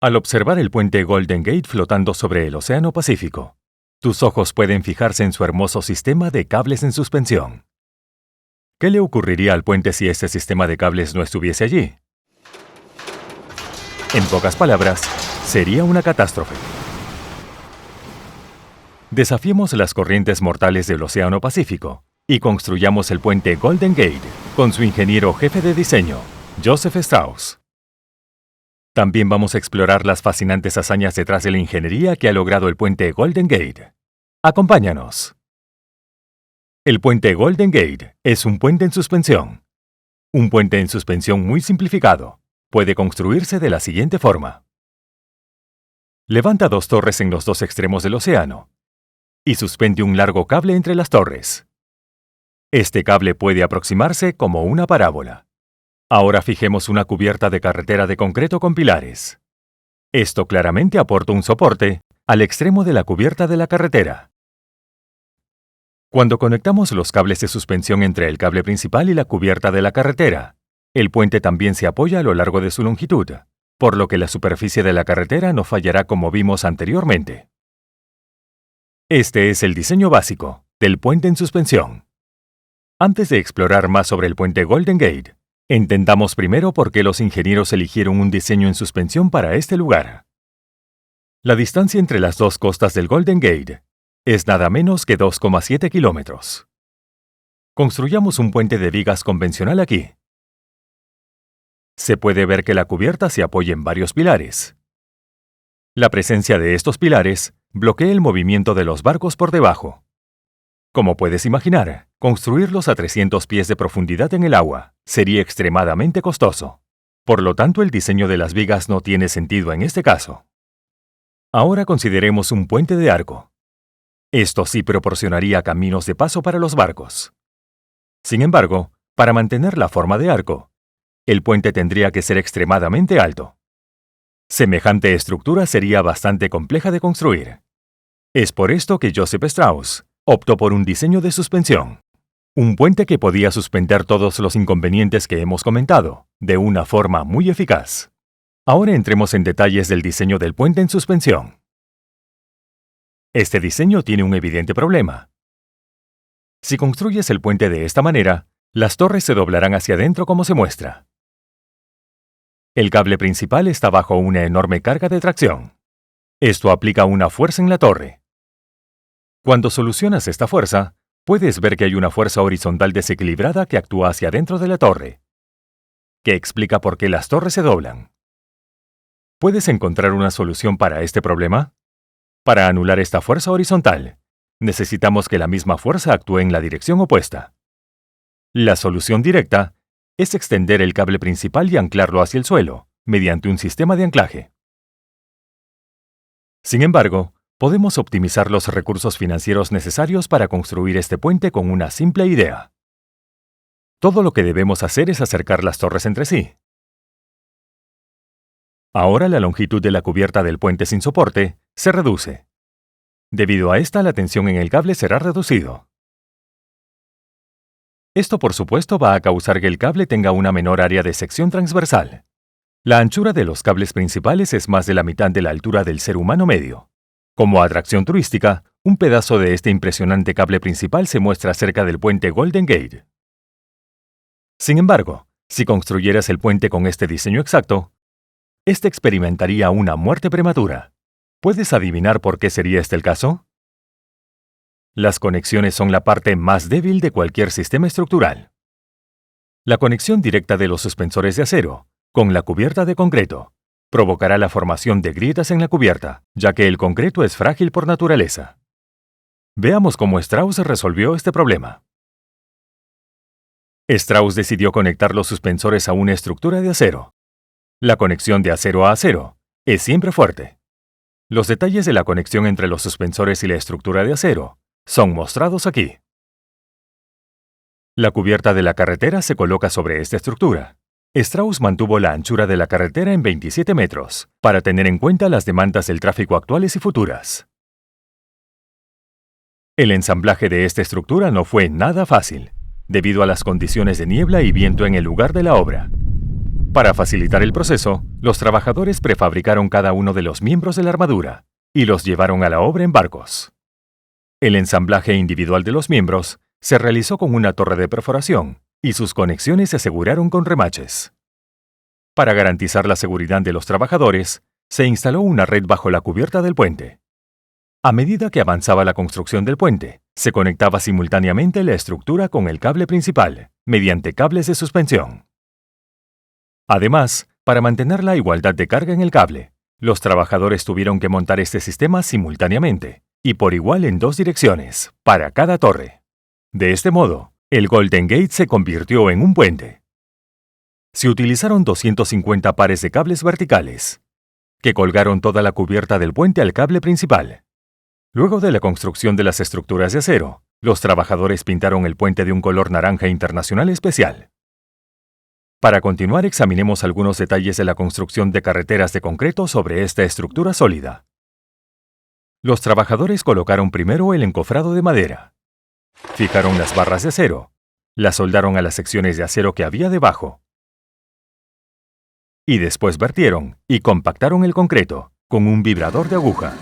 Al observar el puente Golden Gate flotando sobre el Océano Pacífico, tus ojos pueden fijarse en su hermoso sistema de cables en suspensión. ¿Qué le ocurriría al puente si este sistema de cables no estuviese allí? En pocas palabras, sería una catástrofe. Desafiemos las corrientes mortales del Océano Pacífico y construyamos el puente Golden Gate con su ingeniero jefe de diseño, Joseph Strauss. También vamos a explorar las fascinantes hazañas detrás de la ingeniería que ha logrado el puente Golden Gate. ¡Acompáñanos! El puente Golden Gate es un puente en suspensión. Un puente en suspensión muy simplificado. Puede construirse de la siguiente forma. Levanta dos torres en los dos extremos del océano y suspende un largo cable entre las torres. Este cable puede aproximarse como una parábola. Ahora fijemos una cubierta de carretera de concreto con pilares. Esto claramente aporta un soporte al extremo de la cubierta de la carretera. Cuando conectamos los cables de suspensión entre el cable principal y la cubierta de la carretera, el puente también se apoya a lo largo de su longitud, por lo que la superficie de la carretera no fallará como vimos anteriormente. Este es el diseño básico del puente en suspensión. Antes de explorar más sobre el puente Golden Gate, entendamos primero por qué los ingenieros eligieron un diseño en suspensión para este lugar. La distancia entre las dos costas del Golden Gate es nada menos que 2,7 kilómetros. Construyamos un puente de vigas convencional aquí. Se puede ver que la cubierta se apoya en varios pilares. La presencia de estos pilares bloquea el movimiento de los barcos por debajo. Como puedes imaginar, construirlos a 300 pies de profundidad en el agua sería extremadamente costoso. Por lo tanto, el diseño de las vigas no tiene sentido en este caso. Ahora consideremos un puente de arco. Esto sí proporcionaría caminos de paso para los barcos. Sin embargo, para mantener la forma de arco, el puente tendría que ser extremadamente alto. Semejante estructura sería bastante compleja de construir. Es por esto que Joseph Strauss optó por un diseño de suspensión. Un puente que podía suspender todos los inconvenientes que hemos comentado, de una forma muy eficaz. Ahora entremos en detalles del diseño del puente en suspensión. Este diseño tiene un evidente problema. Si construyes el puente de esta manera, las torres se doblarán hacia adentro como se muestra. El cable principal está bajo una enorme carga de tracción. Esto aplica una fuerza en la torre. Cuando solucionas esta fuerza, puedes ver que hay una fuerza horizontal desequilibrada que actúa hacia adentro de la torre, que explica por qué las torres se doblan. ¿Puedes encontrar una solución para este problema? Para anular esta fuerza horizontal, necesitamos que la misma fuerza actúe en la dirección opuesta. La solución directa es extender el cable principal y anclarlo hacia el suelo, mediante un sistema de anclaje. Sin embargo, podemos optimizar los recursos financieros necesarios para construir este puente con una simple idea. Todo lo que debemos hacer es acercar las torres entre sí. Ahora la longitud de la cubierta del puente sin soporte se reduce. Debido a esta, la tensión en el cable será reducido. Esto, por supuesto, va a causar que el cable tenga una menor área de sección transversal. La anchura de los cables principales es más de la mitad de la altura del ser humano medio. Como atracción turística, un pedazo de este impresionante cable principal se muestra cerca del puente Golden Gate. Sin embargo, si construyeras el puente con este diseño exacto, este experimentaría una muerte prematura. ¿Puedes adivinar por qué sería este el caso? Las conexiones son la parte más débil de cualquier sistema estructural. La conexión directa de los suspensores de acero con la cubierta de concreto provocará la formación de grietas en la cubierta, ya que el concreto es frágil por naturaleza. Veamos cómo Strauss resolvió este problema. Strauss decidió conectar los suspensores a una estructura de acero. La conexión de acero a acero es siempre fuerte. Los detalles de la conexión entre los suspensores y la estructura de acero son mostrados aquí. La cubierta de la carretera se coloca sobre esta estructura. Strauss mantuvo la anchura de la carretera en 27 metros, para tener en cuenta las demandas del tráfico actuales y futuras. El ensamblaje de esta estructura no fue nada fácil, debido a las condiciones de niebla y viento en el lugar de la obra. Para facilitar el proceso, los trabajadores prefabricaron cada uno de los miembros de la armadura y los llevaron a la obra en barcos. El ensamblaje individual de los miembros se realizó con una torre de perforación y sus conexiones se aseguraron con remaches. Para garantizar la seguridad de los trabajadores, se instaló una red bajo la cubierta del puente. A medida que avanzaba la construcción del puente, se conectaba simultáneamente la estructura con el cable principal, mediante cables de suspensión. Además, para mantener la igualdad de carga en el cable, los trabajadores tuvieron que montar este sistema simultáneamente, y por igual en dos direcciones, para cada torre. De este modo, el Golden Gate se convirtió en un puente. Se utilizaron 250 pares de cables verticales, que colgaron toda la cubierta del puente al cable principal. Luego de la construcción de las estructuras de acero, los trabajadores pintaron el puente de un color naranja internacional especial. Para continuar, examinemos algunos detalles de la construcción de carreteras de concreto sobre esta estructura sólida. Los trabajadores colocaron primero el encofrado de madera. Fijaron las barras de acero, las soldaron a las secciones de acero que había debajo. Y después vertieron y compactaron el concreto con un vibrador de aguja.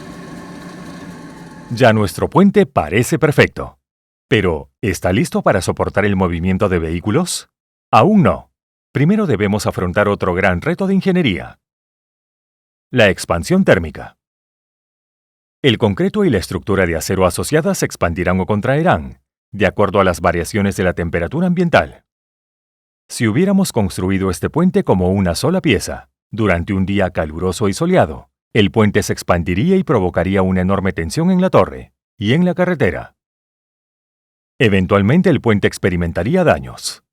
Ya nuestro puente parece perfecto. Pero, ¿está listo para soportar el movimiento de vehículos? Aún no. Primero debemos afrontar otro gran reto de ingeniería: la expansión térmica. El concreto y la estructura de acero asociadas se expandirán o contraerán, de acuerdo a las variaciones de la temperatura ambiental. Si hubiéramos construido este puente como una sola pieza, durante un día caluroso y soleado, el puente se expandiría y provocaría una enorme tensión en la torre y en la carretera. Eventualmente el puente experimentaría daños.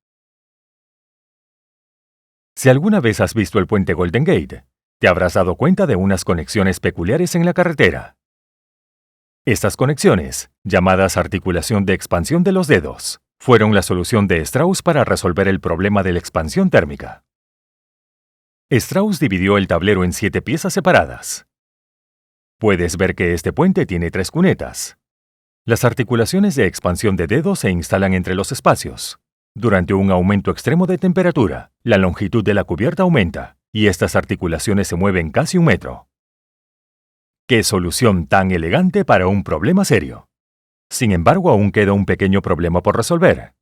Si alguna vez has visto el puente Golden Gate, te habrás dado cuenta de unas conexiones peculiares en la carretera. Estas conexiones, llamadas articulación de expansión de los dedos, fueron la solución de Strauss para resolver el problema de la expansión térmica. Strauss dividió el tablero en 7 piezas separadas. Puedes ver que este puente tiene 3 cunetas. Las articulaciones de expansión de dedos se instalan entre los espacios. Durante un aumento extremo de temperatura, la longitud de la cubierta aumenta, y estas articulaciones se mueven casi 1 metro. ¡Qué solución tan elegante para un problema serio! Sin embargo, aún queda un pequeño problema por resolver.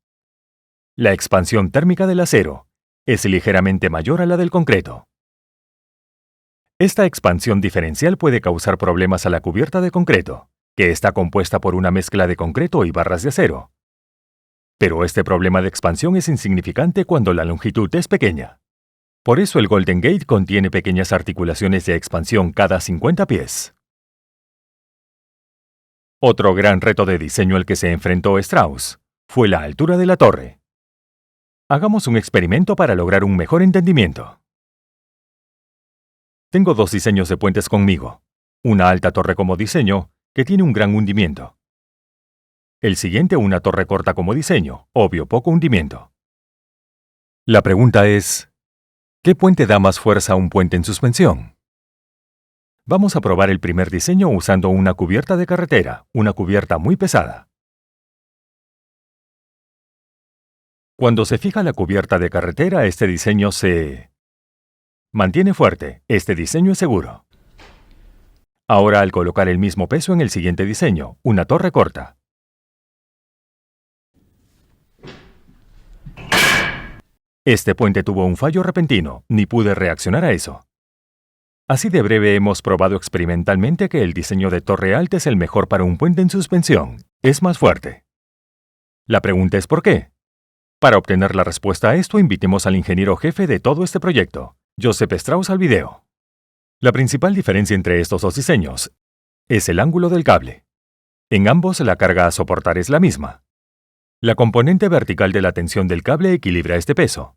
La expansión térmica del acero es ligeramente mayor a la del concreto. Esta expansión diferencial puede causar problemas a la cubierta de concreto, que está compuesta por una mezcla de concreto y barras de acero. Pero este problema de expansión es insignificante cuando la longitud es pequeña. Por eso el Golden Gate contiene pequeñas articulaciones de expansión cada 50 pies. Otro gran reto de diseño al que se enfrentó Strauss fue la altura de la torre. Hagamos un experimento para lograr un mejor entendimiento. Tengo 2 diseños de puentes conmigo. Una alta torre como diseño, que tiene un gran hundimiento. El siguiente, una torre corta como diseño, obvio poco hundimiento. La pregunta es, ¿qué puente da más fuerza a un puente en suspensión? Vamos a probar el primer diseño usando una cubierta de carretera, una cubierta muy pesada. Cuando se fija la cubierta de carretera, este diseño se mantiene fuerte. Este diseño es seguro. Ahora, al colocar el mismo peso en el siguiente diseño, una torre corta. Este puente tuvo un fallo repentino, ni pude reaccionar a eso. Así de breve hemos probado experimentalmente que el diseño de torre alta es el mejor para un puente en suspensión. Es más fuerte. La pregunta es ¿por qué? Para obtener la respuesta a esto, invitemos al ingeniero jefe de todo este proyecto, Joseph Strauss, al video. La principal diferencia entre estos 2 diseños es el ángulo del cable. En ambos la carga a soportar es la misma. La componente vertical de la tensión del cable equilibra este peso.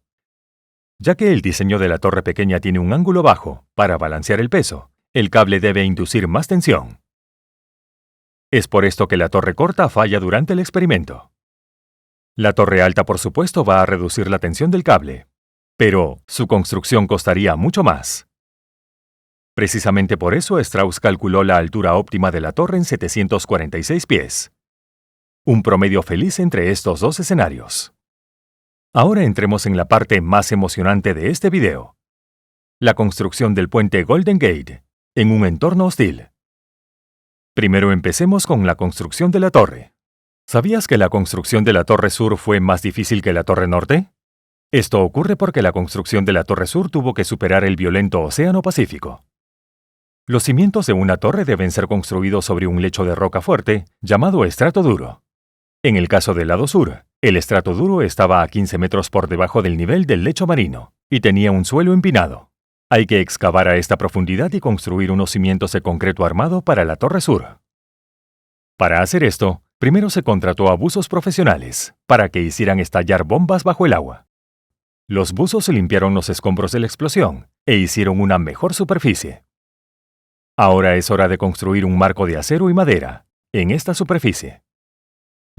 Ya que el diseño de la torre pequeña tiene un ángulo bajo, para balancear el peso, el cable debe inducir más tensión. Es por esto que la torre corta falla durante el experimento. La torre alta, por supuesto, va a reducir la tensión del cable, pero su construcción costaría mucho más. Precisamente por eso Strauss calculó la altura óptima de la torre en 746 pies. Un promedio feliz entre estos 2 escenarios. Ahora entremos en la parte más emocionante de este video. La construcción del puente Golden Gate en un entorno hostil. Primero empecemos con la construcción de la torre. ¿Sabías que la construcción de la Torre Sur fue más difícil que la Torre Norte? Esto ocurre porque la construcción de la Torre Sur tuvo que superar el violento Océano Pacífico. Los cimientos de una torre deben ser construidos sobre un lecho de roca fuerte llamado estrato duro. En el caso del lado sur, el estrato duro estaba a 15 metros por debajo del nivel del lecho marino y tenía un suelo empinado. Hay que excavar a esta profundidad y construir unos cimientos de concreto armado para la Torre Sur. Para hacer esto, primero se contrató a buzos profesionales para que hicieran estallar bombas bajo el agua. Los buzos limpiaron los escombros de la explosión e hicieron una mejor superficie. Ahora es hora de construir un marco de acero y madera en esta superficie.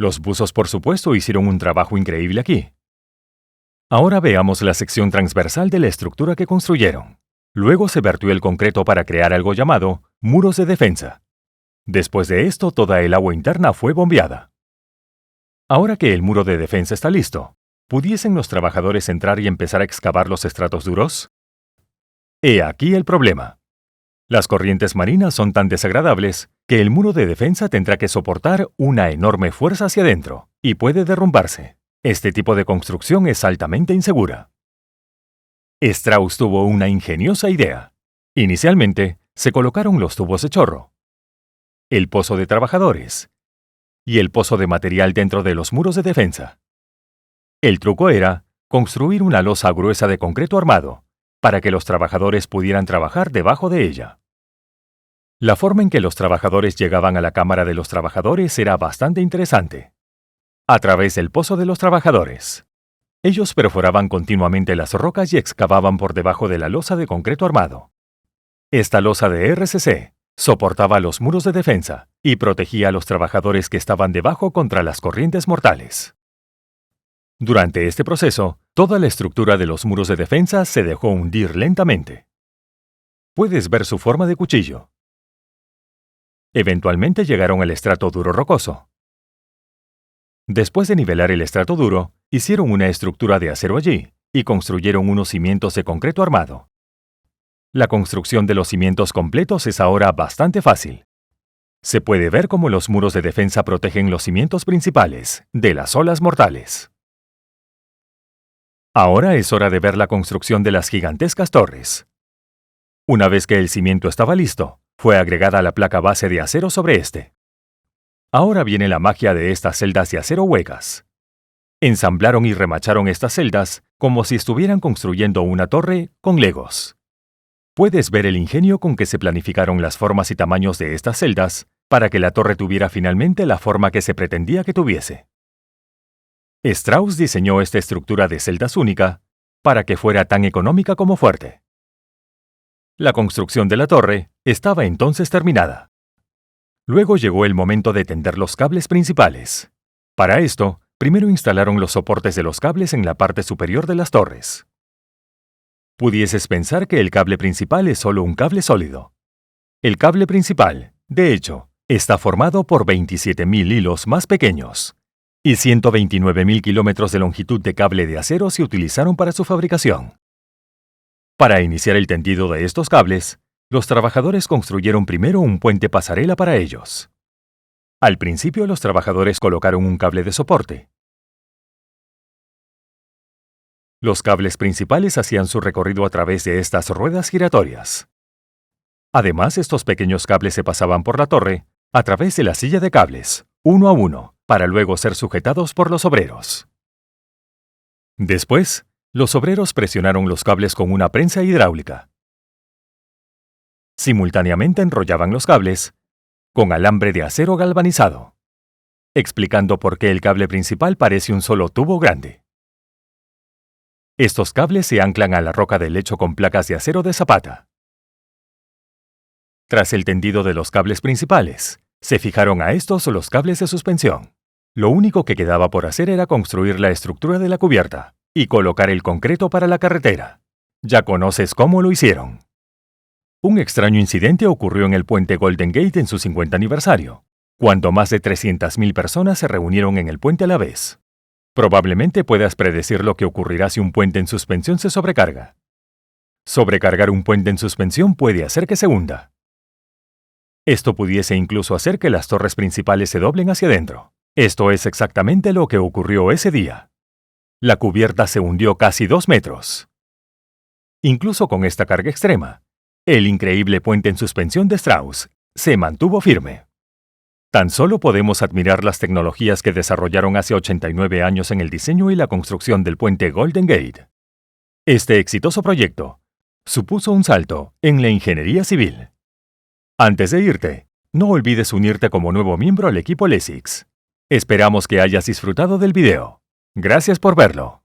Los buzos, por supuesto, hicieron un trabajo increíble aquí. Ahora veamos la sección transversal de la estructura que construyeron. Luego se vertió el concreto para crear algo llamado muros de defensa. Después de esto, toda el agua interna fue bombeada. Ahora que el muro de defensa está listo, ¿pudiesen los trabajadores entrar y empezar a excavar los estratos duros? He aquí el problema. Las corrientes marinas son tan desagradables que el muro de defensa tendrá que soportar una enorme fuerza hacia adentro y puede derrumbarse. Este tipo de construcción es altamente insegura. Strauss tuvo una ingeniosa idea. Inicialmente, se colocaron los tubos de chorro, el pozo de trabajadores y el pozo de material dentro de los muros de defensa. El truco era construir una losa gruesa de concreto armado para que los trabajadores pudieran trabajar debajo de ella. La forma en que los trabajadores llegaban a la cámara de los trabajadores era bastante interesante. A través del pozo de los trabajadores. Ellos perforaban continuamente las rocas y excavaban por debajo de la losa de concreto armado. Esta losa de RCC soportaba los muros de defensa y protegía a los trabajadores que estaban debajo contra las corrientes mortales. Durante este proceso, toda la estructura de los muros de defensa se dejó hundir lentamente. Puedes ver su forma de cuchillo. Eventualmente llegaron al estrato duro rocoso. Después de nivelar el estrato duro, hicieron una estructura de acero allí y construyeron unos cimientos de concreto armado. La construcción de los cimientos completos es ahora bastante fácil. Se puede ver cómo los muros de defensa protegen los cimientos principales de las olas mortales. Ahora es hora de ver la construcción de las gigantescas torres. Una vez que el cimiento estaba listo, fue agregada la placa base de acero sobre este. Ahora viene la magia de estas celdas de acero huecas. Ensamblaron y remacharon estas celdas como si estuvieran construyendo una torre con legos. Puedes ver el ingenio con que se planificaron las formas y tamaños de estas celdas para que la torre tuviera finalmente la forma que se pretendía que tuviese. Strauss diseñó esta estructura de celdas única para que fuera tan económica como fuerte. La construcción de la torre estaba entonces terminada. Luego llegó el momento de tender los cables principales. Para esto, primero instalaron los soportes de los cables en la parte superior de las torres. Pudieses pensar que el cable principal es solo un cable sólido. El cable principal, de hecho, está formado por 27.000 hilos más pequeños, y 129.000 kilómetros de longitud de cable de acero se utilizaron para su fabricación. Para iniciar el tendido de estos cables, los trabajadores construyeron primero un puente pasarela para ellos. Al principio, los trabajadores colocaron un cable de soporte. Los cables principales hacían su recorrido a través de estas ruedas giratorias. Además, estos pequeños cables se pasaban por la torre a través de la silla de cables, uno a uno, para luego ser sujetados por los obreros. Después, los obreros presionaron los cables con una prensa hidráulica. Simultáneamente enrollaban los cables con alambre de acero galvanizado, explicando por qué el cable principal parece un solo tubo grande. Estos cables se anclan a la roca del lecho con placas de acero de zapata. Tras el tendido de los cables principales, se fijaron a estos los cables de suspensión. Lo único que quedaba por hacer era construir la estructura de la cubierta y colocar el concreto para la carretera. Ya conoces cómo lo hicieron. Un extraño incidente ocurrió en el puente Golden Gate en su 50 aniversario, cuando más de 300.000 personas se reunieron en el puente a la vez. Probablemente puedas predecir lo que ocurrirá si un puente en suspensión se sobrecarga. Sobrecargar un puente en suspensión puede hacer que se hunda. Esto pudiese incluso hacer que las torres principales se doblen hacia adentro. Esto es exactamente lo que ocurrió ese día. La cubierta se hundió casi 2 metros. Incluso con esta carga extrema, el increíble puente en suspensión de Strauss se mantuvo firme. Tan solo podemos admirar las tecnologías que desarrollaron hace 89 años en el diseño y la construcción del puente Golden Gate. Este exitoso proyecto supuso un salto en la ingeniería civil. Antes de irte, no olvides unirte como nuevo miembro al equipo LESIX. Esperamos que hayas disfrutado del video. Gracias por verlo.